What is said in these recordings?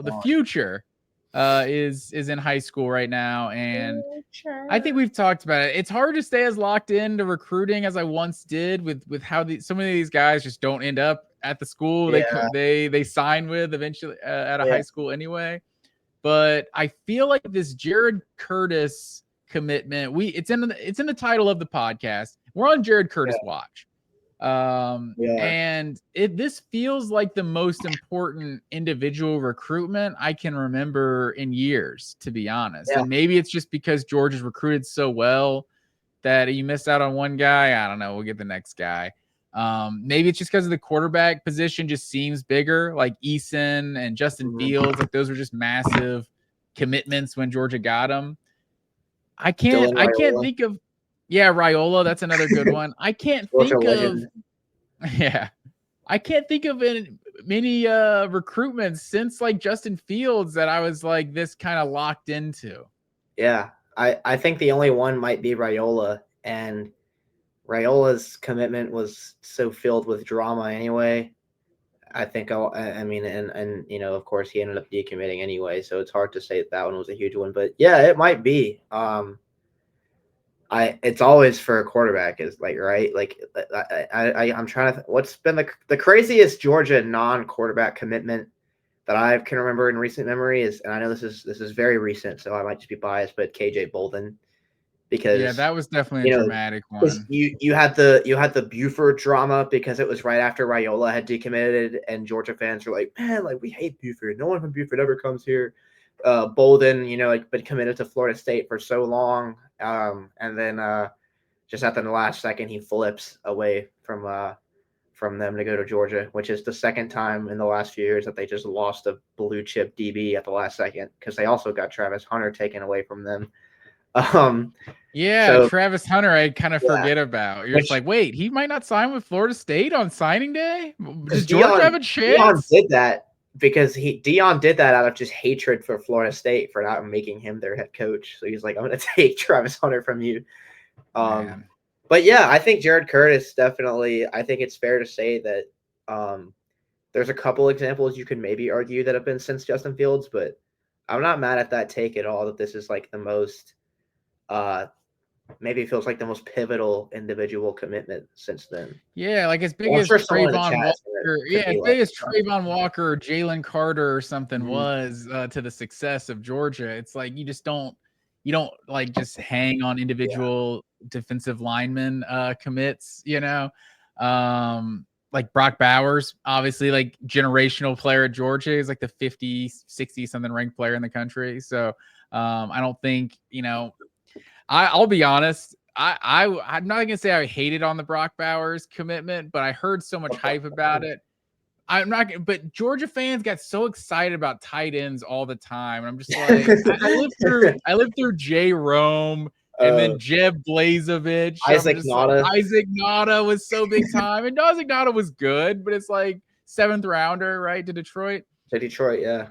the future is in high school right now, and I think we've talked about it. It's hard to stay as locked into recruiting as I once did with how so many of these guys just don't end up at the school they sign with eventually at a high school anyway. But I feel like this Jared Curtis commitment, it's in the title of the podcast. We're on Jared Curtis watch. And this feels like the most important individual recruitment I can remember in years, to be honest. And maybe it's just because George is recruited so well that you missed out on one guy. I don't know. We'll get the next guy. Maybe it's just because of the quarterback position just seems bigger, like Eason and Justin Fields. Like those were just massive commitments when Georgia got them. I can't think of. Yeah, Raiola, that's another good one. I can't think of. Yeah, I can't think of many recruitments since like Justin Fields that I was like this kind of locked into. Yeah, I think the only one might be Raiola, and Raiola's commitment was so filled with drama anyway. I think I mean, and you know, of course, he ended up decommitting anyway, so it's hard to say that one was a huge one. But yeah, it might be. It's always for a quarterback, is like, right? Like I'm trying to what's been the craziest Georgia non-quarterback commitment that I can remember in recent memory is, and I know this is very recent, so I might just be biased, but KJ Bolden. Because that was definitely a dramatic one. You had the Buford drama because it was right after Raiola had decommitted, and Georgia fans were like, man, like we hate Buford. No one from Buford ever comes here. Bolden, like been committed to Florida State for so long, and then just at the last second he flips away from them to go to Georgia, which is the second time in the last few years that they just lost a blue chip DB at the last second because they also got Travis Hunter taken away from them. Travis Hunter, I kind of forget about. You're just like, wait, he might not sign with Florida State on signing day? Does Georgia have a chance? Deion did that because Deion did that out of just hatred for Florida State for not making him their head coach. So he's like, I'm going to take Travis Hunter from you. But yeah, I think Jared Curtis definitely. I think it's fair to say that there's a couple examples you can maybe argue that have been since Justin Fields, but I'm not mad at that take at all. That this is like the most. Maybe it feels like the most pivotal individual commitment since then. Yeah, like as big as Trayvon Walker. Yeah, as big as Trayvon Walker, Jalen Carter or something was to the success of Georgia. It's like you don't like just hang on individual defensive lineman commits, like Brock Bowers, obviously like generational player at Georgia. He's like the 50, 60 something ranked player in the country. So I don't think, I'll be honest. I'm not gonna say I hated on the Brock Bowers commitment, but I heard so much hype about it. But Georgia fans got so excited about tight ends all the time. And I'm just like, I lived through Jay Rome and then Jeb Blazevich. Isaac Nauta. Isaac Nauta was so big time. And Isaac Nauta was good, but it's like 7th rounder, right? To Detroit. Yeah.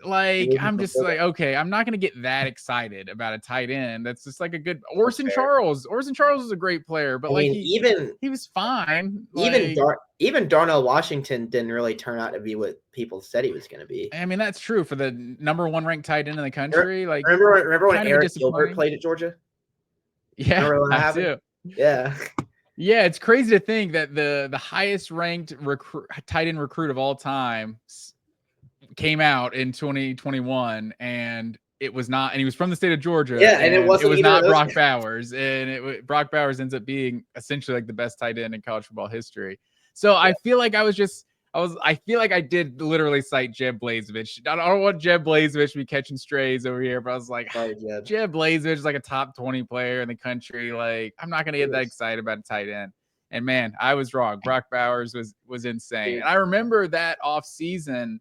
Like, I'm just like, okay, I'm not going to get that excited about a tight end. That's just like a good Orson Charles. Orson Charles is a great player, but he was fine. Even Darnell Washington didn't really turn out to be what people said he was going to be. I mean, that's true for the number 1 ranked tight end in the country. Like, remember when Eric Gilbert played at Georgia? Yeah, I do. Yeah. Yeah, it's crazy to think that the highest ranked tight end recruit of all time came out in 2021 and it was not, and he was from the state of Georgia. Yeah, and it was not Brock Bowers, and Brock Bowers ends up being essentially like the best tight end in college football history. So I feel like I feel like I did literally cite Jeb Blazevich. I don't want Jeb Blazevich to be catching strays over here, but I was like, Jeb Blazevich is like a top 20 player in the country. Like, I'm not gonna get that excited about a tight end. And man, I was wrong. Brock Bowers was insane. And I remember that off season.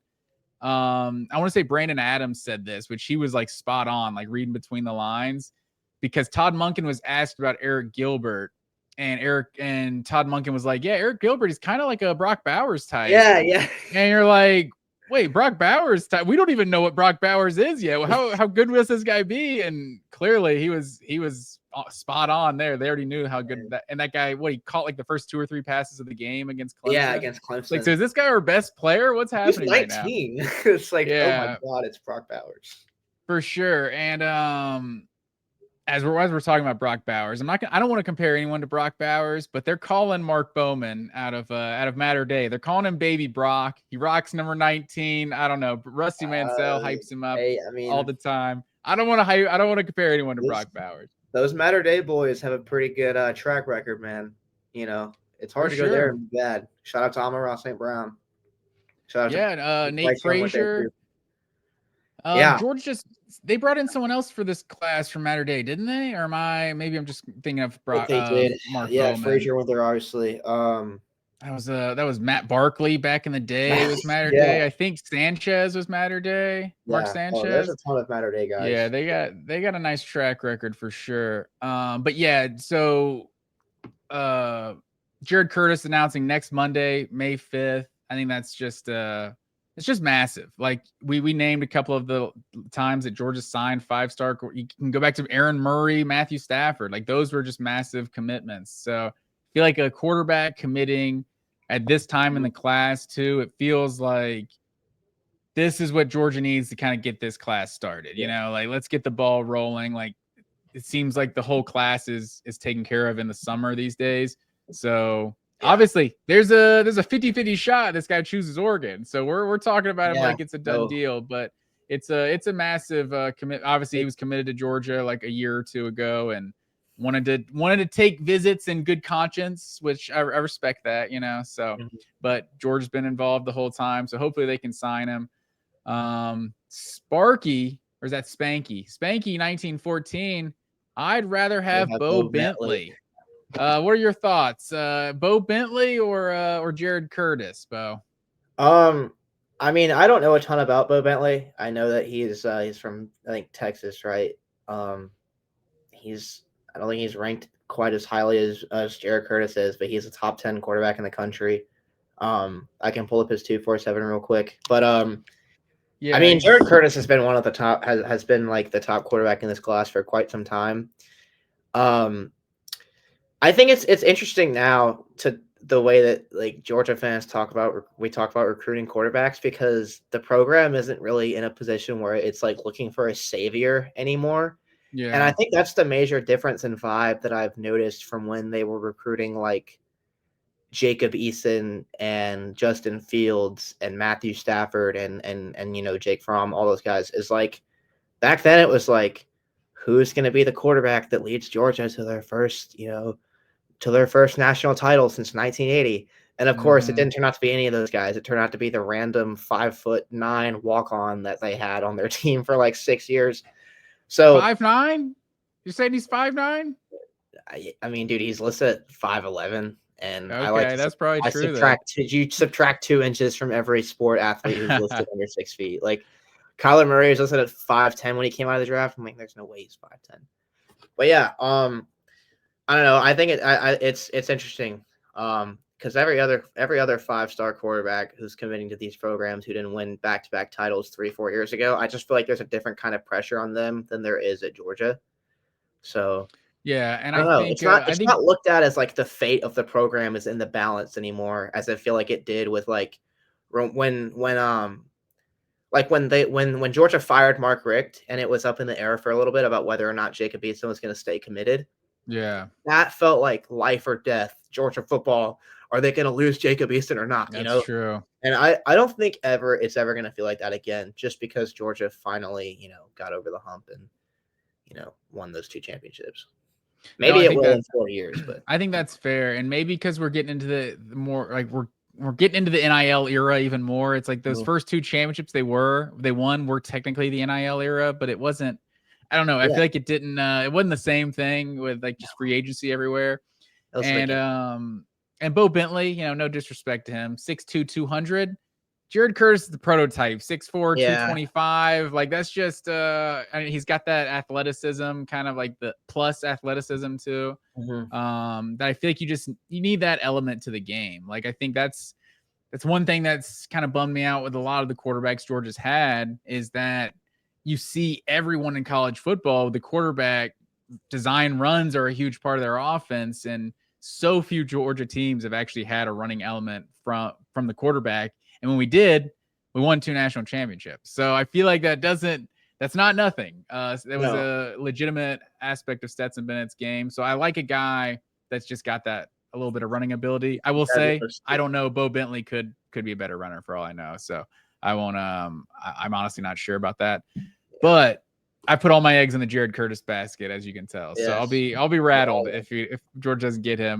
I want to say Brandon Adams said this, which he was like spot on, like reading between the lines, because Todd Monken was asked about Eric Gilbert, and Todd Monken was like, yeah, Eric Gilbert is kind of like a Brock Bowers type. Yeah. And you're like, wait, Brock Bowers. We don't even know what Brock Bowers is yet. How good will this guy be? And clearly he was spot on there. They already knew how good that guy. What he caught like the first 2 or 3 passes of the game against Clemson. Yeah, against Clemson. Like, so is this guy our best player? What's happening right now? He's 19. It's like, oh my god, it's Brock Bowers for sure. And as we're talking about Brock Bowers, I don't want to compare anyone to Brock Bowers, but they're calling Mark Bowman out of Matter Day. They're calling him Baby Brock. He rocks number 19. I don't know. Rusty Mansell hypes him up all the time. I don't want to compare anyone to Brock Bowers. Those Matter Day boys have a pretty good track record, man. You know, it's hard to go there and be bad. Shout out to Amon-Ra St. Brown. Shout out to Nate Frazier. George they brought in someone else for this class from Matter Day, didn't they? Or maybe I'm just thinking of Mark Bowman. Frazier went there, obviously. That was Matt Barkley back in the day. It was Matter Day. I think Sanchez was Matter Day. Mark Sanchez. There's a ton of Matter Day guys. Yeah, they got a nice track record for sure. But yeah, so Jared Curtis announcing next Monday, May 5th. I think that's just it's just massive. Like we named a couple of the times that Georgia signed 5-star. You can go back to Aaron Murray, Matthew Stafford. Like those were just massive commitments. So I feel like a quarterback committing at this time in the class too, it feels like this is what Georgia needs to kind of get this class started. You know, like let's get the ball rolling. Like it seems like the whole class is taken care of in the summer these days. So obviously there's a 50-50 shot this guy chooses Oregon. So we're talking about him like it's a done deal, but it's a massive commit. Obviously he was committed to Georgia like a year or two ago and wanted to take visits in good conscience, which I respect that, you know. So but Georgia's been involved the whole time, so hopefully they can sign him. Sparky, or is that Spanky 1914? I'd rather have Bo Bentley. What are your thoughts? Bo Bentley or Jared Curtis, Bo? I mean, I don't know a ton about Bo Bentley. I know that he's from, I think, Texas, right? I don't think he's ranked quite as highly as Jared Curtis is, but he's a top 10 quarterback in the country. I can pull up his 247 real quick, but I mean, Jared Curtis has been one of the top, has been like the top quarterback in this class for quite some time. I think it's interesting now to the way that like Georgia fans talk about recruiting quarterbacks, because the program isn't really in a position where it's like looking for a savior anymore. Yeah. And I think that's the major difference in vibe that I've noticed from when they were recruiting like Jacob Eason and Justin Fields and Matthew Stafford and you know, Jake Fromm, all those guys, is like back then it was like, who's going to be the quarterback that leads Georgia to their first, you know, to their first national title since 1980. And of course, it didn't turn out to be any of those guys. It turned out to be the random 5'9" walk-on that they had on their team for like 6 years. So 5'9"? You're saying he's 5'9"? I mean, dude, he's listed at 5'11", and okay, I like that's probably true. You subtract 2 inches from every sport athlete who's listed under 6 feet. Like Kyler Murray was listed at 5'10" when he came out of the draft. I'm like, there's no way he's 5'10". But yeah, I don't know. I think it's interesting because every other 5-star quarterback who's committing to these programs who didn't win back-to-back titles 3-4 years ago, I just feel like there's a different kind of pressure on them than there is at Georgia. So yeah, and I don't know. It's not looked at as like the fate of the program is in the balance anymore, as I feel like it did with like when Georgia fired Mark Richt and it was up in the air for a little bit about whether or not Jacob Eason was going to stay committed. Yeah, that felt like life or death. Georgia football. Are they going to lose Jacob Eason or not? That's true. And I don't think it's ever going to feel like that again, just because Georgia finally, you know, got over the hump and, you know, won those 2 championships. Maybe it will in 4 years, but I think that's fair. And maybe because we're getting into the more like we're getting into the NIL era even more. It's like those first 2 championships they won were technically the NIL era, but it wasn't. I don't know. I feel like it didn't. It wasn't the same thing with like just free agency everywhere. And Bo Bentley, you know, no disrespect to him, 6'2", 200. Jared Curtis is the prototype, 6'4", 225. Like that's just. I mean, he's got that athleticism, kind of like the plus athleticism too. That I feel like you need that element to the game. Like I think that's that's one thing that's kind of bummed me out with a lot of the quarterbacks Georgia's had, is that you see everyone in college football, the quarterback design runs are a huge part of their offense, and so few Georgia teams have actually had a running element from the quarterback. And when we did, we won 2 national championships. So I feel like that's not nothing. That was a legitimate aspect of Stetson Bennett's game. So I like a guy that's just got that a little bit of running ability. I will say, I don't know, Bo Bentley could be a better runner for all I know. So I won't. I'm honestly not sure about that. But I put all my eggs in the Jared Curtis basket, as you can tell. So I'll be rattled if Georgia doesn't get him.